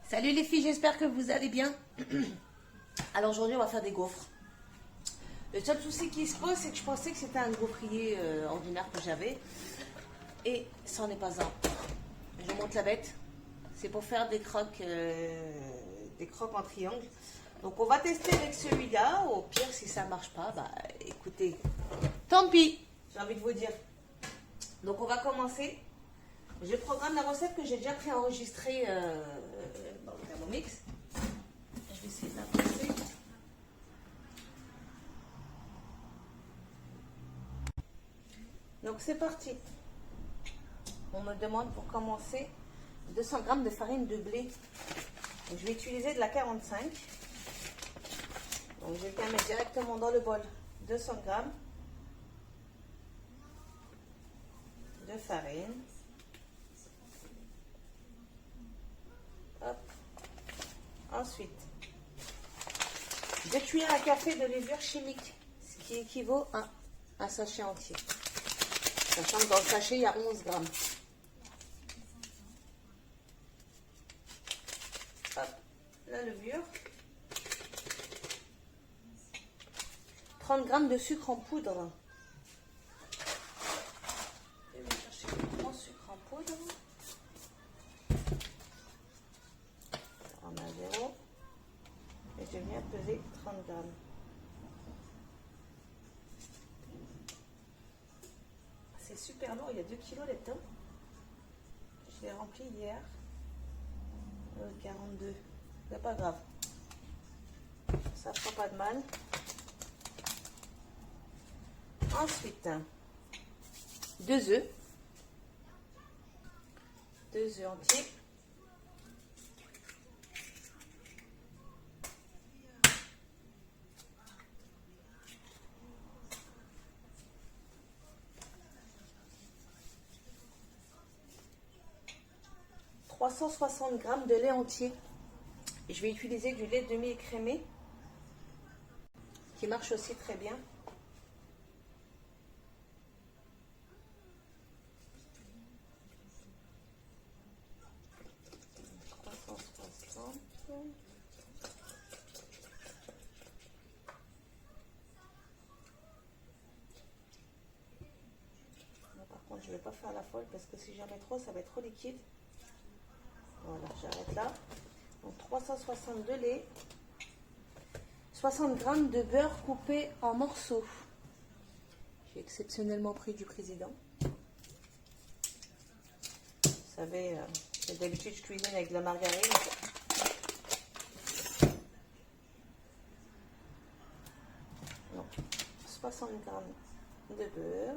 Salut les filles, j'espère que vous allez bien. Alors aujourd'hui on va faire des gaufres. Le seul souci qui se pose, c'est que je pensais que c'était un gaufrier ordinaire que j'avais. Et ça n'en est pas un. Je monte la bête. C'est pour faire des croques en triangle. Donc on va tester avec celui-là. Au pire, si ça ne marche pas, bah écoutez, tant pis, j'ai envie de vous dire. Donc on va commencer. Je programme la recette que j'ai déjà préenregistrée dans le Thermomix. Je vais essayer de la passer. Donc c'est parti. On me demande pour commencer 200 g de farine de blé. Donc, je vais utiliser de la 45. Donc je vais mettre directement dans le bol 200 g de farine. Hop. Ensuite, 2 cuillères à café de levure chimique, ce qui équivaut à un sachet entier. Sachant que dans le sachet, il y a 11 grammes. Hop, la levure. 30 g de sucre en poudre. Je vais chercher le grand sucre en poudre. On a 0. Et je viens peser 30 g. C'est super lourd, il y a 2 kg là-dedans. Je l'ai rempli hier. 42. C'est pas grave. Ça fera pas de mal. Ensuite, 2 œufs. 2 œufs entiers. « 360 g de lait entier. Et je vais utiliser du lait demi-écrémé qui marche aussi très bien. Par contre, je ne vais pas faire la folle parce que si j'en mets trop, ça va être trop liquide. Voilà, j'arrête là. Donc 360 de lait, 60 g de beurre coupé en morceaux. J'ai exceptionnellement pris du président. Vous savez, d'habitude je cuisine avec de la margarine. Donc 60 g de beurre.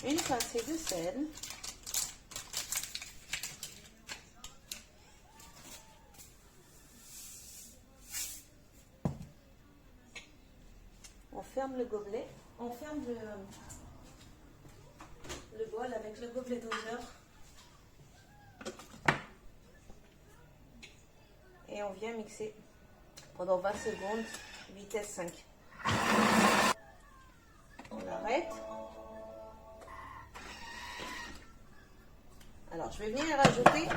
Une pincée de sel. On ferme le gobelet. On ferme le bol avec le gobelet doseur. Et on vient mixer pendant 20 secondes, vitesse 5. On arrête. Alors, je vais venir rajouter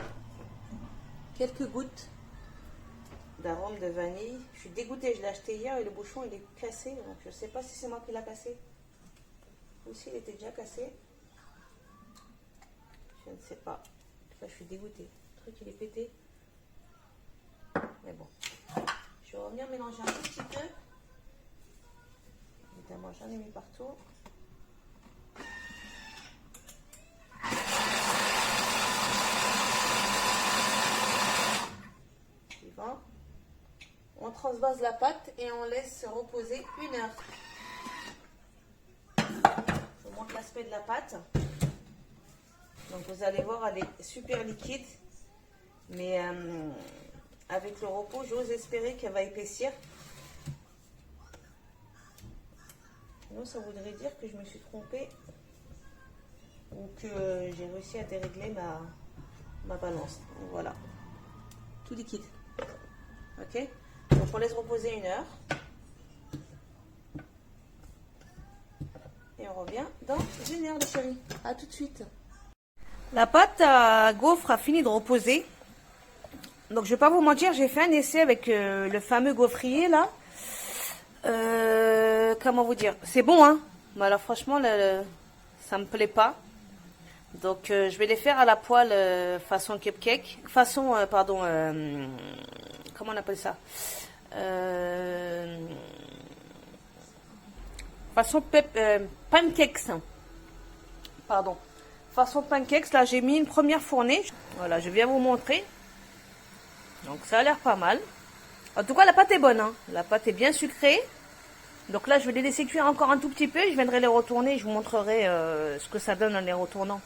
quelques gouttes d'arôme de vanille. Je suis dégoûtée, je l'ai acheté hier et le bouchon il est cassé. Donc, je ne sais pas si c'est moi qui l'a cassé ou s'il était déjà cassé. Je ne sais pas. En tout cas, je suis dégoûtée. Le truc, il est pété. Mais bon. Je vais revenir mélanger un tout petit peu. Évidemment, j'en ai mis partout. On transvase la pâte et on laisse reposer 1 heure. Je vous montre l'aspect de la pâte. Donc vous allez voir, elle est super liquide. Mais avec le repos, j'ose espérer qu'elle va épaissir. Sinon, ça voudrait dire que je me suis trompée ou que j'ai réussi à dérégler ma balance. Donc, voilà. Tout liquide. Ok? Donc, on laisse reposer 1 heure. Et on revient dans 1 heure, les chéris. À tout de suite. La pâte à gaufre a fini de reposer. Donc, je vais pas vous mentir, j'ai fait un essai avec le fameux gaufrier, là. Comment vous dire? C'est bon, hein? Mais alors, franchement, ça me plaît pas. Donc, je vais les faire à la poêle façon cupcake. Façon, pardon, comment on appelle ça? Façon pancakes. Pardon. Façon pancakes, là, j'ai mis une première fournée. Voilà, je viens vous montrer. Donc, ça a l'air pas mal. En tout cas, la pâte est bonne, hein. La pâte est bien sucrée. Donc là, je vais les laisser cuire encore un tout petit peu. Je viendrai les retourner et je vous montrerai ce que ça donne en les retournant.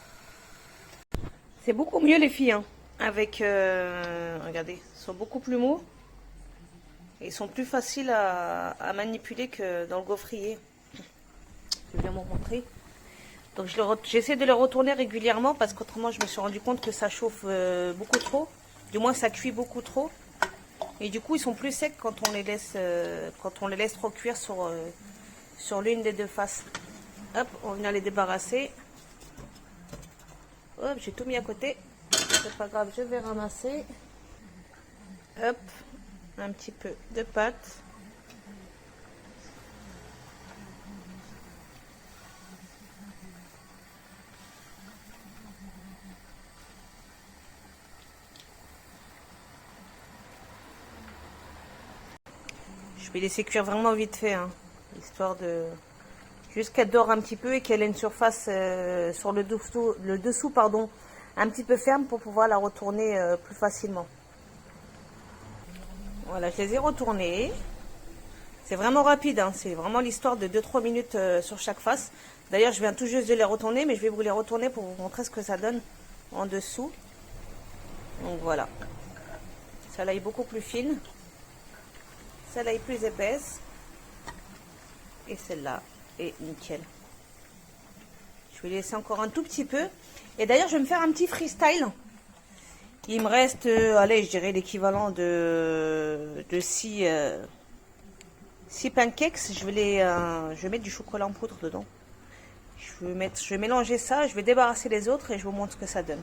C'est beaucoup mieux, les filles, hein. Avec, regardez, ils sont beaucoup plus mous. Et ils sont plus faciles à manipuler que dans le gaufrier. Je vais bien vous montrer. Donc j'essaie de les retourner régulièrement parce qu'autrement, je me suis rendu compte que ça chauffe beaucoup trop. Du moins, ça cuit beaucoup trop. Et du coup, ils sont plus secs quand on les laisse trop cuire sur l'une des deux faces. Hop, on vient les débarrasser. Hop, j'ai tout mis à côté. C'est pas grave, je vais ramasser. Hop, un petit peu de pâte. Je vais laisser cuire vraiment vite fait, hein, histoire de... Juste qu'elle dore un petit peu et qu'elle ait une surface sur le dessous, pardon, un petit peu ferme pour pouvoir la retourner plus facilement. Voilà, je les ai retournés. C'est vraiment rapide, hein, c'est vraiment l'histoire de 2-3 minutes sur chaque face. D'ailleurs, je viens tout juste de les retourner, mais je vais vous les retourner pour vous montrer ce que ça donne en dessous. Donc voilà. Celle-là est beaucoup plus fine. Celle-là est plus épaisse. Et celle-là est nickel. Je vais laisser encore un tout petit peu. Et d'ailleurs, je vais me faire un petit freestyle. Il me reste, allez, je dirais l'équivalent de 6 pancakes. Je vais mettre du chocolat en poudre dedans. Je vais mélanger ça. Je vais débarrasser les autres et je vous montre ce que ça donne.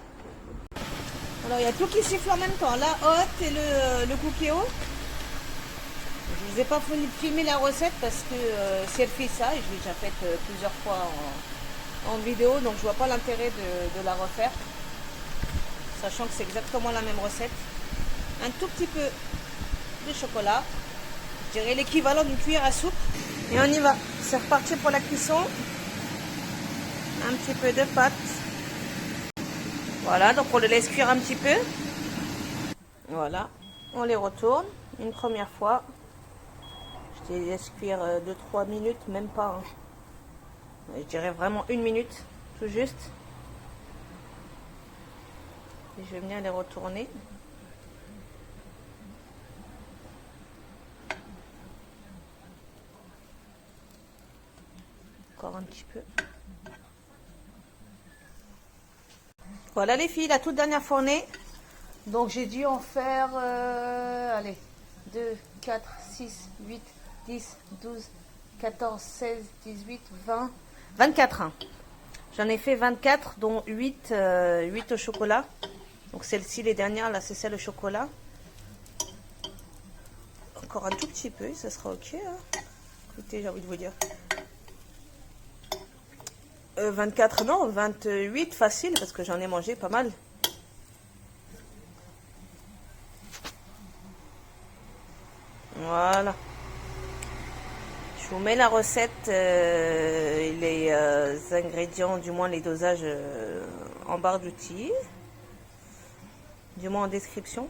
Alors, il y a tout qui siffle en même temps. La hotte et le cookéo. Je ne vous ai pas filmé la recette parce que si elle fait ça, et je l'ai déjà faite plusieurs fois en vidéo, donc je vois pas l'intérêt de la refaire. Sachant que c'est exactement la même recette. Un tout petit peu de chocolat. Je dirais l'équivalent d'une cuillère à soupe. Et on y va. C'est reparti pour la cuisson. Un petit peu de pâte. Voilà, donc on les laisse cuire un petit peu. Voilà. On les retourne une première fois. Je les laisse cuire 2-3 minutes, même pas. Hein. Je dirais vraiment 1 minute, tout juste. Et je vais venir les retourner. Encore un petit peu. Voilà les filles, la toute dernière fournée. Donc j'ai dû en faire, allez, 2, 4, 6, 8, 10, 12, 14, 16, 18, 20, 24. Hein. J'en ai fait 24, dont 8 au chocolat. Donc celle-ci, les dernières, là, c'est celle au chocolat. Encore un tout petit peu, ça sera ok. Hein. Écoutez, j'ai envie de vous dire. 24, non, 28 facile, parce que j'en ai mangé pas mal. Voilà. Je vous mets la recette et les ingrédients, du moins les dosages en barre d'outils. Du moins en description.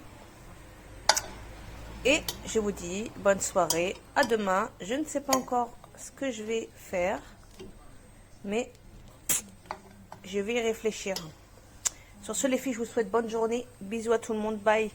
Et je vous dis bonne soirée. À demain. Je ne sais pas encore ce que je vais faire. Mais je vais y réfléchir. Sur ce les filles, je vous souhaite bonne journée. Bisous à tout le monde. Bye.